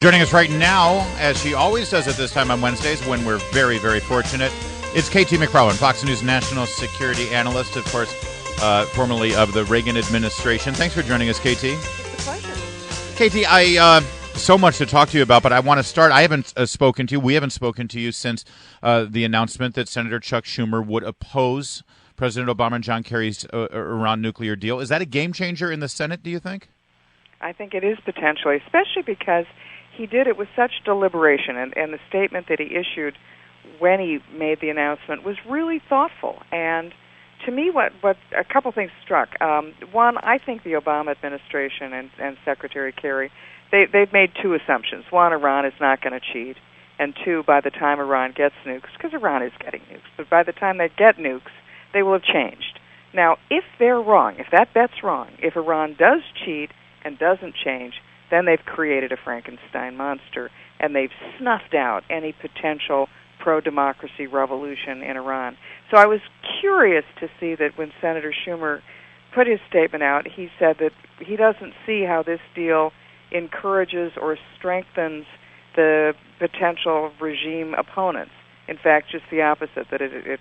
Joining us right now, as she always does at this time on Wednesdays when we're very, very fortunate, it's KT McFarland, Fox News national security analyst, of course, formerly of the Reagan administration. Thanks for joining us, KT. It's a pleasure. KT, so much to talk to you about, but I want to start. I haven't spoken to you. We haven't spoken to you since the announcement that Senator Chuck Schumer would oppose President Obama and John Kerry's Iran nuclear deal. Is that a game changer in the Senate, do you think? I think it is potentially, especially because he did it with such deliberation, and the statement that he issued when he made the announcement was really thoughtful. And to me, what a couple things struck. One, I think the Obama administration and Secretary Kerry, they've made two assumptions. One, Iran is not going to cheat, and two, by the time Iran gets nukes, because Iran is getting nukes, but by the time they get nukes, they will have changed. Now, if they're wrong, if that bet's wrong, if Iran does cheat and doesn't change, then they've created a Frankenstein monster, and they've snuffed out any potential pro-democracy revolution in Iran. So I was curious to see that when Senator Schumer put his statement out, he said that he doesn't see how this deal encourages or strengthens the potential regime opponents. In fact, just the opposite, that it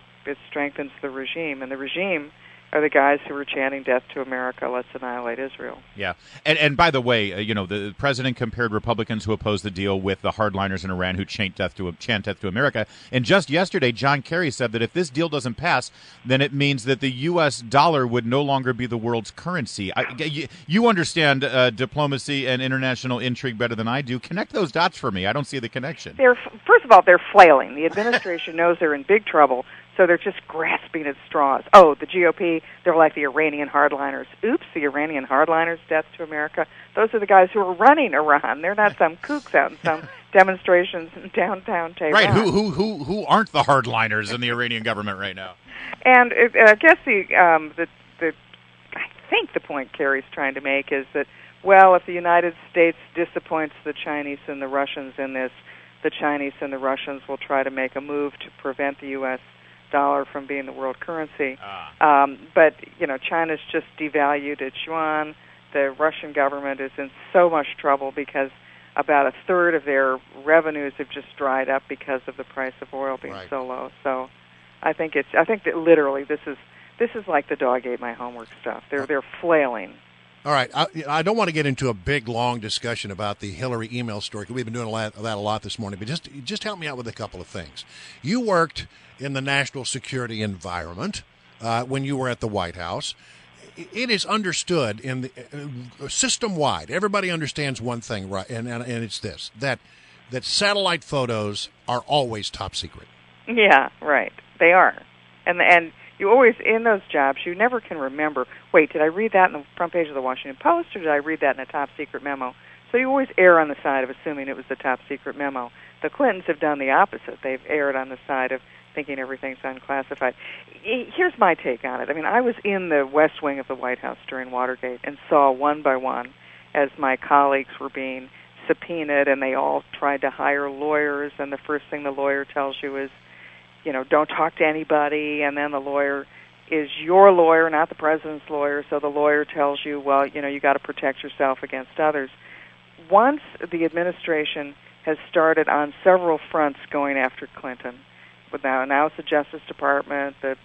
strengthens the regime. And the regime are the guys who were chanting death to America, let's annihilate Israel. Yeah. And by the way, the president compared Republicans who oppose the deal with the hardliners in Iran who chant death to America. And just yesterday, John Kerry said that if this deal doesn't pass, then it means that the U.S. dollar would no longer be the world's currency. You understand diplomacy and international intrigue better than I do. Connect those dots for me. I don't see the connection. First of all, they're flailing. The administration knows they're in big trouble, so they're just grasping at straws. Oh, the GOP, they're like the Iranian hardliners. Oops, the Iranian hardliners, death to America. Those are the guys who are running Iran. They're not some kooks out in some demonstrations in downtown Tehran. Right, who aren't the hardliners in the Iranian government right now? And I guess I think the point Kerry's trying to make is that, well, if the United States disappoints the Chinese and the Russians in this, the Chinese and the Russians will try to make a move to prevent the U.S. dollar from being the world currency. But, China's just devalued its yuan. The Russian government is in so much trouble because about a third of their revenues have just dried up because of the price of oil being so low. So I think that literally this is like the dog ate my homework stuff. They're flailing. All right, I don't want to get into a big, long discussion about the Hillary email story, because we've been doing that a lot this morning, but just help me out with a couple of things. You worked in the national security environment when you were at the White House. It is understood in the system-wide. Everybody understands one thing, right? And it's this, that satellite photos are always top secret. Yeah, right. They are. And you always, in those jobs, you never can remember, wait, did I read that in the front page of the Washington Post, or did I read that in a top-secret memo? So you always err on the side of assuming it was the top-secret memo. The Clintons have done the opposite. They've erred on the side of thinking everything's unclassified. Here's my take on it. I mean, I was in the West Wing of the White House during Watergate and saw one by one as my colleagues were being subpoenaed, and they all tried to hire lawyers, and the first thing the lawyer tells you is, don't talk to anybody, and then the lawyer is your lawyer, not the president's lawyer, so the lawyer tells you, well, you got to protect yourself against others. Once the administration has started on several fronts going after Clinton, with now it's the Justice Department, the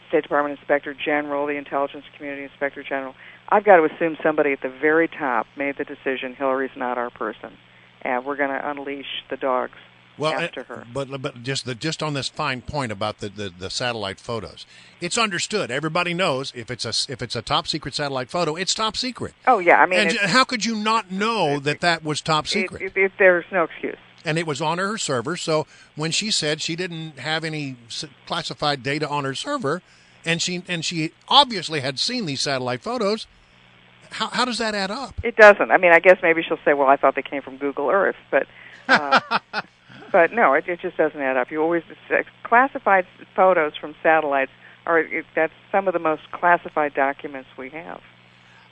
State Department Inspector General, the Intelligence Community Inspector General, I've got to assume somebody at the very top made the decision, Hillary's not our person, and we're going to unleash the dogs. After her. But just on this fine point about the satellite photos, it's understood. Everybody knows if it's a top secret satellite photo, it's top secret. Oh yeah, I mean, and how could you not know that was top secret? There's no excuse. And it was on her server. So when she said she didn't have any classified data on her server, and she obviously had seen these satellite photos, how does that add up? It doesn't. I mean, I guess maybe she'll say, well, I thought they came from Google Earth, but. But no, it just doesn't add up. You always classified photos from satellites that's some of the most classified documents we have.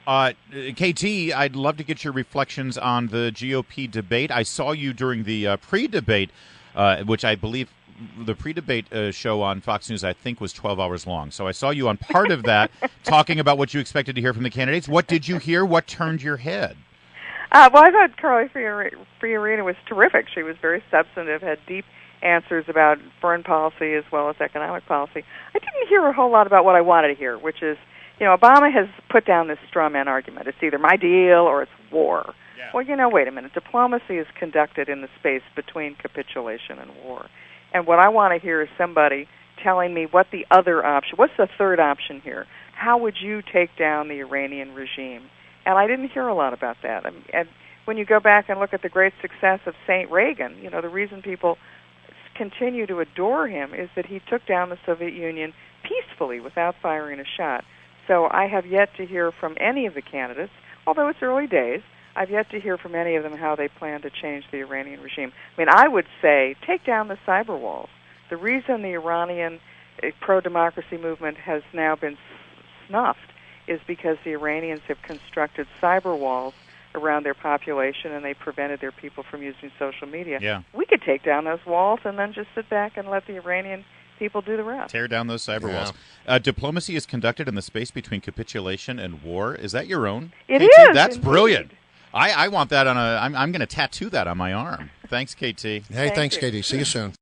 KT, I'd love to get your reflections on the GOP debate. I saw you during the pre-debate, which I believe the pre-debate show on Fox News, I think, was 12 hours long. So I saw you on part of that talking about what you expected to hear from the candidates. What did you hear? What turned your head? Well, I thought Carly Fiorina was terrific. She was very substantive, had deep answers about foreign policy as well as economic policy. I didn't hear a whole lot about what I wanted to hear, which is, Obama has put down this straw man argument. It's either my deal or it's war. Yeah. Well, wait a minute. Diplomacy is conducted in the space between capitulation and war. And what I want to hear is somebody telling me what the other option, what's the third option here? How would you take down the Iranian regime? And I didn't hear a lot about that. And when you go back and look at the great success of St. Reagan, the reason people continue to adore him is that he took down the Soviet Union peacefully without firing a shot. So I have yet to hear from any of the candidates, although it's early days, I've yet to hear from any of them how they plan to change the Iranian regime. I mean, I would say take down the cyber walls. The reason the Iranian pro-democracy movement has now been snuffed is because the Iranians have constructed cyber walls around their population and they prevented their people from using social media. Yeah. We could take down those walls and then just sit back and let the Iranian people do the rest. Tear down those cyber walls. Diplomacy is conducted in the space between capitulation and war. Is that your own? It KT? is. That's indeed. brilliant. I want that on I'm going to tattoo that on my arm. Thanks, KT. Hey, thanks, you. Katie. See you soon.